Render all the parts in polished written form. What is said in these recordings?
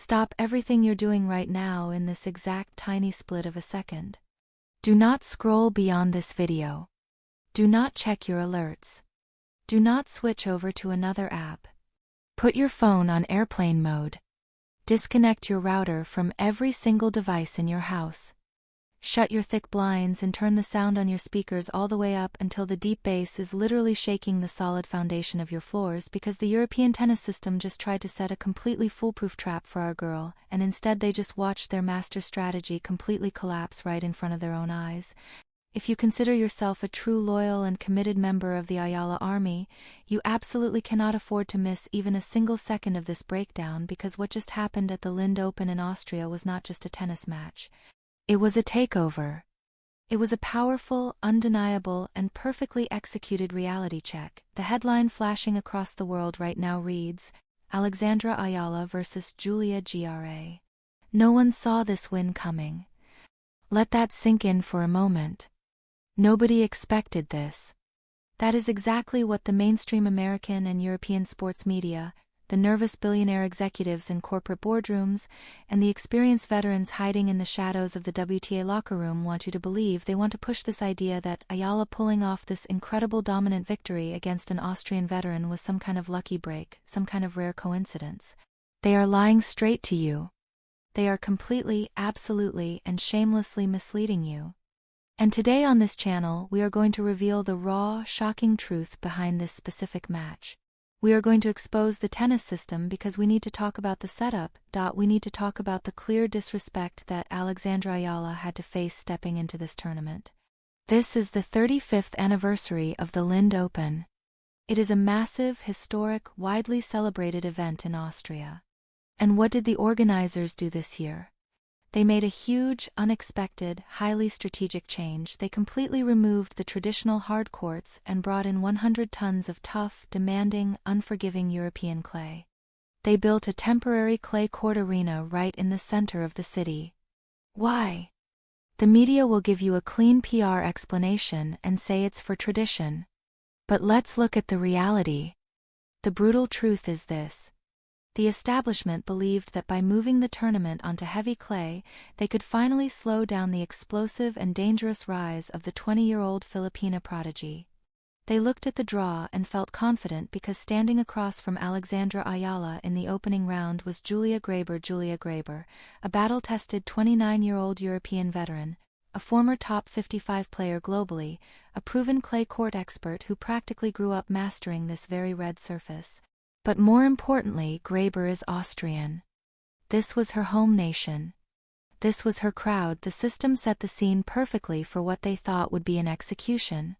Stop everything you're doing right now in this exact tiny split of a second. Do not scroll beyond this video. Do not check your alerts. Do not switch over to another app. Put your phone on airplane mode. Disconnect your router from every single device in your house. Shut your thick blinds and turn the sound on your speakers all the way up until the deep bass is literally shaking the solid foundation of your floors, because the European tennis system just tried to set a completely foolproof trap for our girl, and instead they just watched their master strategy completely collapse right in front of their own eyes. If you consider yourself a true loyal and committed member of the Eala army, you absolutely cannot afford to miss even a single second of this breakdown, because what just happened at the Lindt Open in Austria was not just a tennis match. It was a takeover. It was a powerful, undeniable, and perfectly executed reality check. The headline flashing across the world right now reads, Alexandra Eala versus Julia Grabher. No one saw this win coming. Let that sink in for a moment. Nobody expected this. That is exactly what the mainstream American and European sports media, the nervous billionaire executives in corporate boardrooms, and the experienced veterans hiding in the shadows of the WTA locker room want you to believe. They want to push this idea that Eala pulling off this incredible dominant victory against an Austrian veteran was some kind of lucky break, some kind of rare coincidence. They are lying straight to you. They are completely, absolutely, and shamelessly misleading you. And today on this channel, we are going to reveal the raw, shocking truth behind this specific match. We are going to expose the tennis system because we need to talk about the setup. We need to talk about the clear disrespect that Alexandra Eala had to face stepping into this tournament. This is the 35th anniversary of the Lindt Open. It is a massive, historic, widely celebrated event in Austria. And what did the organizers do this year? They made a huge, unexpected, highly strategic change. They completely removed the traditional hard courts and brought in 100 tons of tough, demanding, unforgiving European clay. They built a temporary clay court arena right in the center of the city. Why? The media will give you a clean PR explanation and say it's for tradition. But let's look at the reality. The brutal truth is this. The establishment believed that by moving the tournament onto heavy clay, they could finally slow down the explosive and dangerous rise of the 20-year-old Filipina prodigy. They looked at the draw and felt confident because standing across from Alexandra Eala in the opening round was Julia Grabher, a battle-tested 29-year-old European veteran, a former top 55 player globally, a proven clay court expert who practically grew up mastering this very red surface. But more importantly, Grabher is Austrian. This was her home nation. This was her crowd. The system set the scene perfectly for what they thought would be an execution.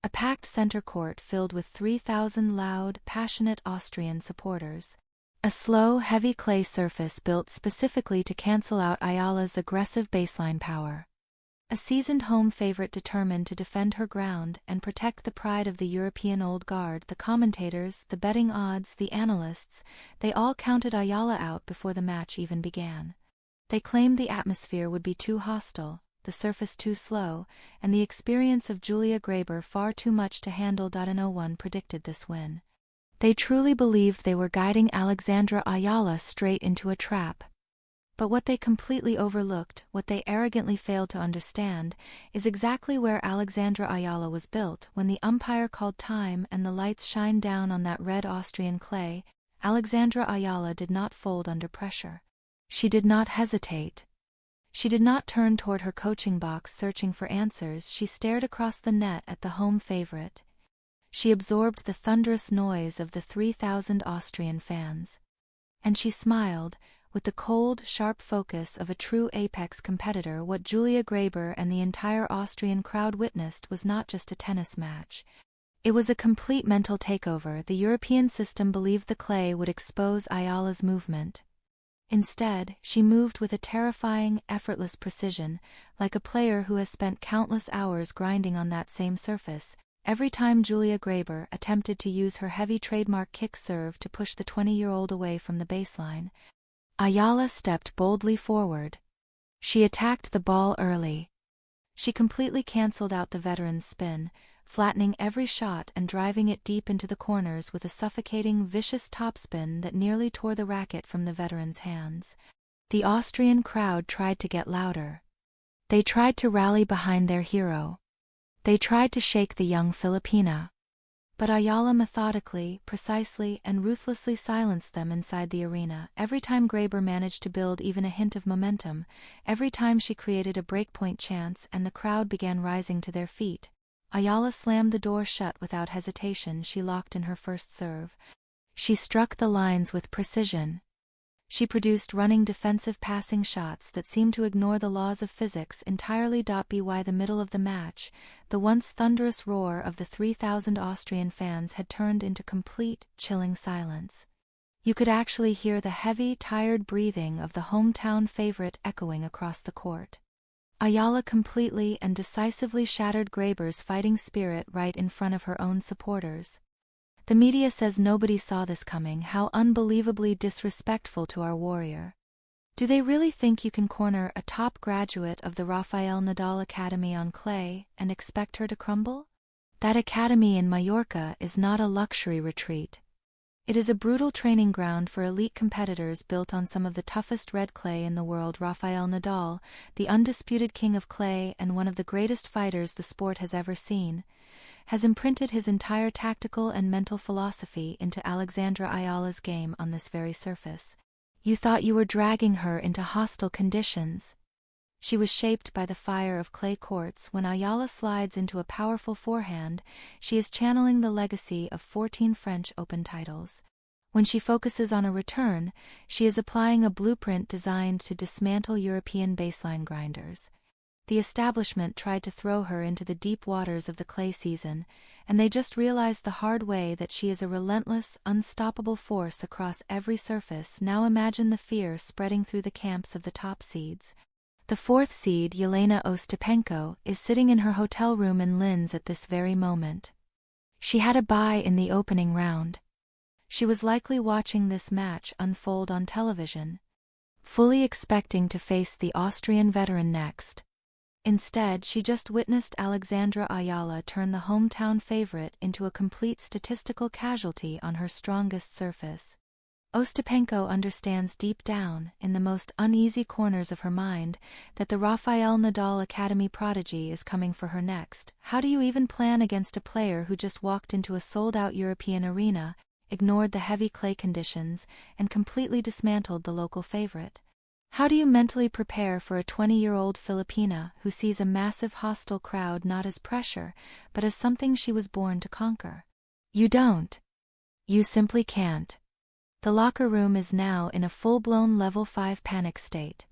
A packed center court filled with 3,000 loud, passionate Austrian supporters. A slow, heavy clay surface built specifically to cancel out Eala's aggressive baseline power. A seasoned home favorite determined to defend her ground and protect the pride of the European old guard. The commentators, the betting odds, the analysts, they all counted Eala out before the match even began. They claimed the atmosphere would be too hostile, the surface too slow, and the experience of Julia Grabher far too much to handle. No one predicted this win. They truly believed they were guiding Alexandra Eala straight into a trap. But what they completely overlooked, what they arrogantly failed to understand, is exactly where Alexandra Eala was built. When the umpire called time and the lights shined down on that red Austrian clay, Alexandra Eala did not fold under pressure. She did not hesitate. She did not turn toward her coaching box searching for answers. She stared across the net at the home favorite. She absorbed the thunderous noise of the 3,000 Austrian fans. And she smiled, with the cold, sharp focus of a true apex competitor. What Julia Grabher and the entire Austrian crowd witnessed was not just a tennis match. It was a complete mental takeover. The European system believed the clay would expose Eala's movement. Instead, she moved with a terrifying, effortless precision, like a player who has spent countless hours grinding on that same surface. Every time Julia Grabher attempted to use her heavy trademark kick serve to push the 20-year-old away from the baseline, Eala stepped boldly forward. She attacked the ball early. She completely cancelled out the veteran's spin, flattening every shot and driving it deep into the corners with a suffocating, vicious topspin that nearly tore the racket from the veteran's hands. The Austrian crowd tried to get louder. They tried to rally behind their hero. They tried to shake the young Filipina. But Eala methodically, precisely, and ruthlessly silenced them inside the arena. Every time Grabher managed to build even a hint of momentum, every time she created a breakpoint chance and the crowd began rising to their feet, Eala slammed the door shut without hesitation. She locked in her first serve. She struck the lines with precision. She produced running defensive passing shots that seemed to ignore the laws of physics entirely. By the middle of the match, the once thunderous roar of the 3,000 Austrian fans had turned into complete, chilling silence. You could actually hear the heavy, tired breathing of the hometown favorite echoing across the court. Eala completely and decisively shattered Grabher's fighting spirit right in front of her own supporters. The media says nobody saw this coming. How unbelievably disrespectful to our warrior. Do they really think you can corner a top graduate of the Rafael Nadal Academy on clay and expect her to crumble? That academy in Mallorca is not a luxury retreat. It is a brutal training ground for elite competitors built on some of the toughest red clay in the world. Rafael Nadal, the undisputed king of clay and one of the greatest fighters the sport has ever seen, has imprinted his entire tactical and mental philosophy into Alexandra Eala's game on this very surface. You thought you were dragging her into hostile conditions. She was shaped by the fire of clay courts. When Eala slides into a powerful forehand, she is channeling the legacy of 14 French Open titles. When she focuses on a return, she is applying a blueprint designed to dismantle European baseline grinders. The establishment tried to throw her into the deep waters of the clay season, and they just realized the hard way that she is a relentless, unstoppable force across every surface. Now imagine the fear spreading through the camps of the top seeds. The 4th seed, Jelena Ostapenko, is sitting in her hotel room in Linz at this very moment. She had a bye in the opening round. She was likely watching this match unfold on television, fully expecting to face the Austrian veteran next. Instead, she just witnessed Alexandra Eala turn the hometown favorite into a complete statistical casualty on her strongest surface. Ostapenko understands deep down, in the most uneasy corners of her mind, that the Rafael Nadal Academy prodigy is coming for her next. How do you even plan against a player who just walked into a sold-out European arena, ignored the heavy clay conditions, and completely dismantled the local favorite? How do you mentally prepare for a 20-year-old Filipina who sees a massive hostile crowd not as pressure, but as something she was born to conquer? You don't. You simply can't. The locker room is now in a full-blown level 5 panic state.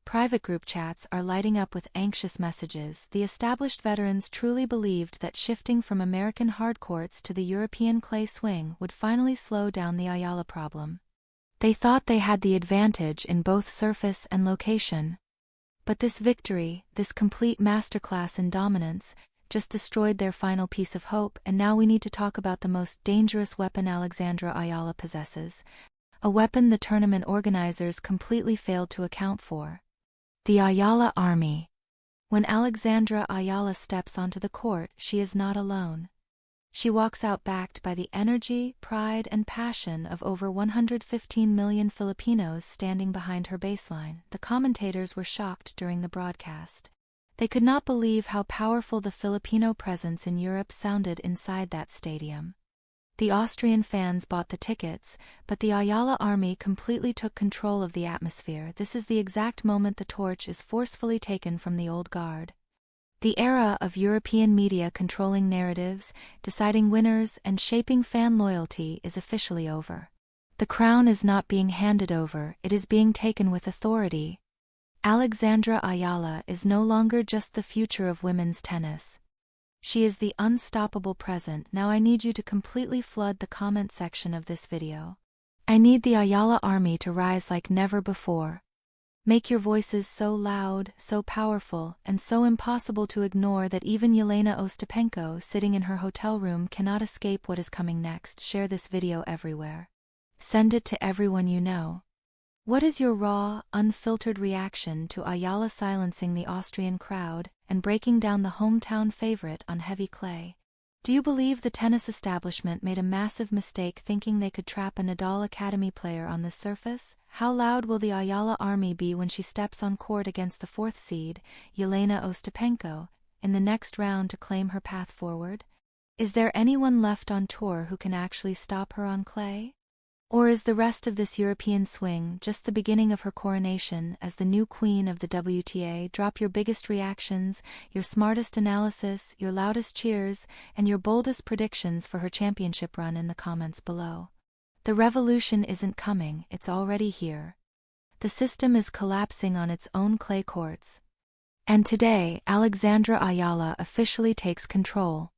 Private group chats are lighting up with anxious messages. The established veterans truly believed that shifting from American hardcourts to the European clay swing would finally slow down the Eala problem. They thought they had the advantage in both surface and location. But this victory, this complete masterclass in dominance, just destroyed their final piece of hope. And now we need to talk about the most dangerous weapon Alexandra Eala possesses. A weapon the tournament organizers completely failed to account for. The Eala army. When Alexandra Eala steps onto the court, she is not alone. She walks out backed by the energy, pride, and passion of over 115 million Filipinos standing behind her baseline. The commentators were shocked during the broadcast. They could not believe how powerful the Filipino presence in Europe sounded inside that stadium. The Austrian fans bought the tickets, but the Eala army completely took control of the atmosphere. This is the exact moment the torch is forcefully taken from the old guard. The era of European media controlling narratives, deciding winners, and shaping fan loyalty is officially over. The crown is not being handed over, it is being taken with authority. Alexandra Eala is no longer just the future of women's tennis. She is the unstoppable present. Now I need you to completely flood the comment section of this video. I need the Eala army to rise like never before. Make your voices so loud, so powerful, and so impossible to ignore that even Jelena Ostapenko sitting in her hotel room cannot escape what is coming next. Share this video everywhere. Send it to everyone you know. What is your raw, unfiltered reaction to Eala silencing the Austrian crowd and breaking down the hometown favorite on heavy clay? Do you believe the tennis establishment made a massive mistake thinking they could trap a Nadal Academy player on this surface? How loud will the Ayala army be when she steps on court against the 4th seed, Yelena Ostapenko, in the next round to claim her path forward? Is there anyone left on tour who can actually stop her on clay? Or is the rest of this European swing just the beginning of her coronation as the new queen of the WTA? Drop your biggest reactions, your smartest analysis, your loudest cheers, and your boldest predictions for her championship run in the comments below. The revolution isn't coming, it's already here. The system is collapsing on its own clay courts. And today, Alexandra Ayala officially takes control.